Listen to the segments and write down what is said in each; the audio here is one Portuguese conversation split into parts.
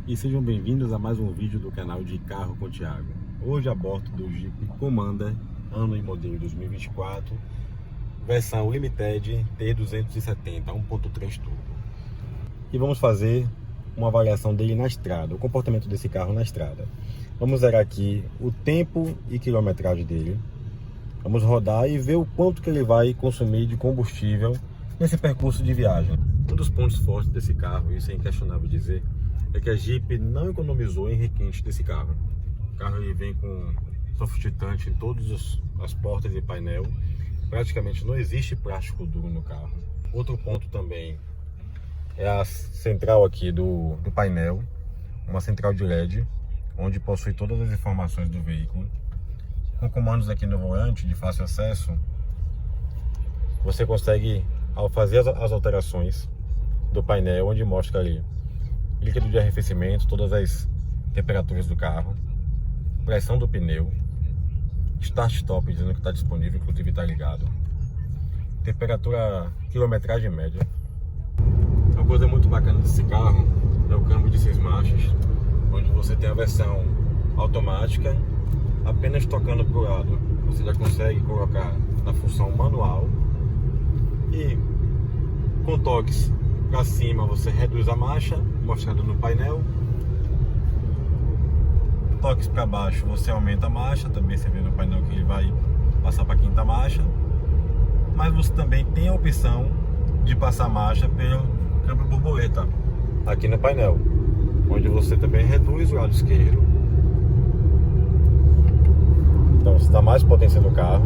E sejam bem-vindos a mais um vídeo do canal de Carro com Thiago. Hoje a bordo do Jeep Commander, ano e modelo 2024, versão Limited T270 1.3 turbo. E vamos fazer uma avaliação dele na estrada, o comportamento desse carro na estrada. Vamos zerar aqui o tempo e quilometragem dele. Vamos rodar e ver o quanto que ele vai consumir de combustível nesse percurso de viagem. Um dos pontos fortes desse carro, isso é inquestionável dizer, é que a Jeep não economizou em requinte desse carro. O carro ele vem com soft touch em todas as portas e painel. Praticamente não existe plástico duro no carro. Outro ponto também é a central aqui do painel, uma central de LED, onde possui todas as informações do veículo. Com comandos aqui no volante de fácil acesso, você consegue, ao fazer as alterações do painel, onde mostra ali líquido de arrefecimento, todas as temperaturas do carro, pressão do pneu, start-stop dizendo que está disponível, inclusive está ligado, temperatura, quilometragem média. Uma coisa muito bacana desse carro é o câmbio de 6 marchas, onde você tem a versão automática. Apenas tocando para o lado você já consegue colocar na função manual, e com toques para cima você reduz a marcha, mostrado no painel. Toques para baixo você aumenta a marcha, também você vê no painel que ele vai passar para a quinta marcha. Mas você também tem a opção de passar a marcha pelo câmbio borboleta aqui no painel, onde você também reduz o lado esquerdo. Então você dá mais potência no carro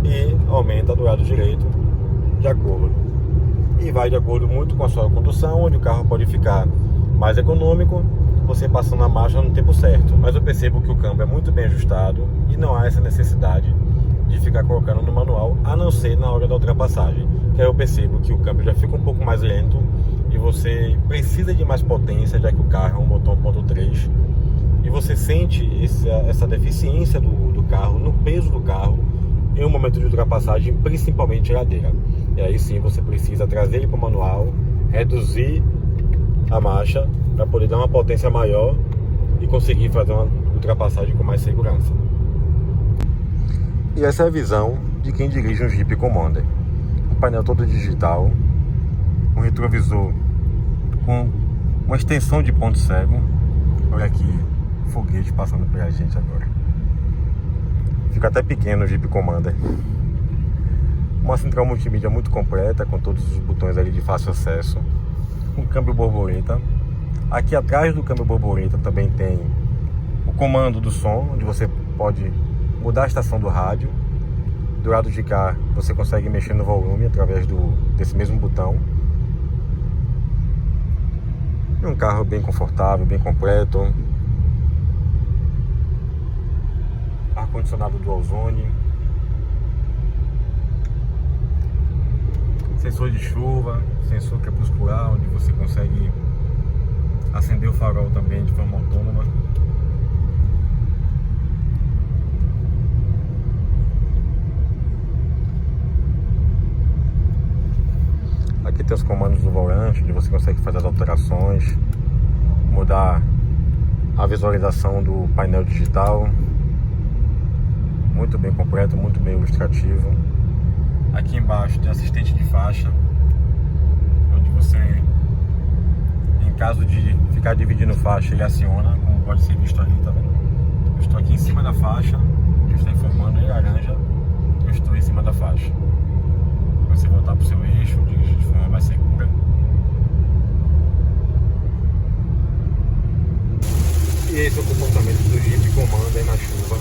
e aumenta do lado direito de acordo. E vai de acordo muito com a sua condução, onde o carro pode ficar mais econômico, você passando a marcha no tempo certo. Mas eu percebo que o câmbio é muito bem ajustado e não há essa necessidade de ficar colocando no manual, a não ser na hora da ultrapassagem, que aí eu percebo que o câmbio já fica um pouco mais lento e você precisa de mais potência, já que o carro é um motor 1.3, e você sente essa deficiência do carro, no peso do carro, em um momento de ultrapassagem, principalmente ladeira. E aí sim você precisa trazer ele para o manual, reduzir a marcha para poder dar uma potência maior e conseguir fazer uma ultrapassagem com mais segurança. E essa é a visão de quem dirige um Jeep Commander. Um painel todo digital, um retrovisor com uma extensão de ponto cego. Olha aqui, foguete passando pela gente agora. Fica até pequeno o Jeep Commander. Uma central multimídia muito completa, com todos os botões ali de fácil acesso. Um câmbio borboleta. Aqui atrás do câmbio borboleta também tem o comando do som, onde você pode mudar a estação do rádio. Do lado de cá você consegue mexer no volume através desse mesmo botão. E um carro bem confortável, bem completo. Ar-condicionado dual zone. Sensor de chuva, sensor crepuscular, onde você consegue acender o farol também de forma autônoma. Aqui tem os comandos do volante, onde você consegue fazer as alterações, mudar a visualização do painel digital. Muito bem completo, muito bem ilustrativo. Aqui embaixo tem assistente de faixa, onde você, em caso de ficar dividindo faixa, ele aciona, como pode ser visto ali, tá vendo? Eu estou aqui em cima da faixa, que está informando em laranja, eu estou em cima da faixa. Você voltar para o seu eixo, dirigir de forma mais segura. E esse é o comportamento do Jeep Commander na chuva.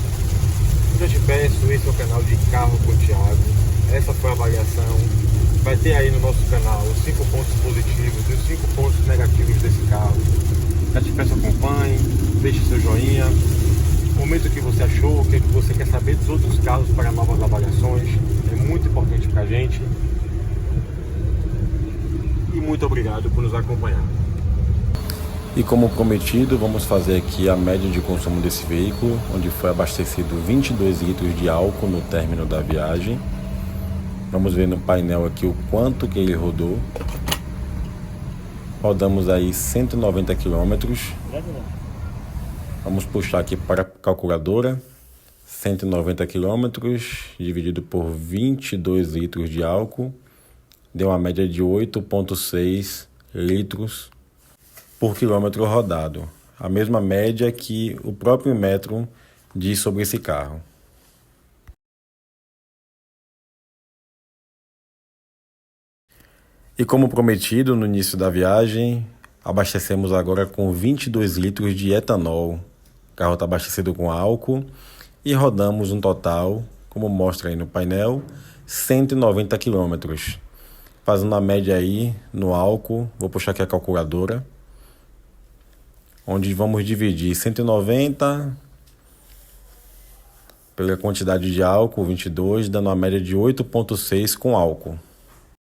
Eu te peço, esse é o canal de Carro com Thiago. Essa foi a avaliação. Vai ter aí no nosso canal os 5 pontos positivos e os 5 pontos negativos desse carro. Eu te peço, acompanhe, deixe seu joinha, comenta o que você achou, o que você quer saber dos outros carros para novas avaliações. É muito importante pra gente. E muito obrigado por nos acompanhar. E como prometido, vamos fazer aqui a média de consumo desse veículo, onde foi abastecido 22 litros de álcool no término da viagem. Vamos ver no painel aqui o quanto que ele rodou. Rodamos aí 190 quilômetros. Vamos puxar aqui para a calculadora. 190 quilômetros dividido por 22 litros de álcool. Deu uma média de 8,6 litros por quilômetro rodado. A mesma média que o próprio Metro diz sobre esse carro. E como prometido no início da viagem, abastecemos agora com 22 litros de etanol. O carro está abastecido com álcool e rodamos um total, como mostra aí no painel, 190 quilômetros. Fazendo a média aí no álcool, vou puxar aqui a calculadora, onde vamos dividir 190 pela quantidade de álcool, 22, dando uma média de 8,6 com álcool.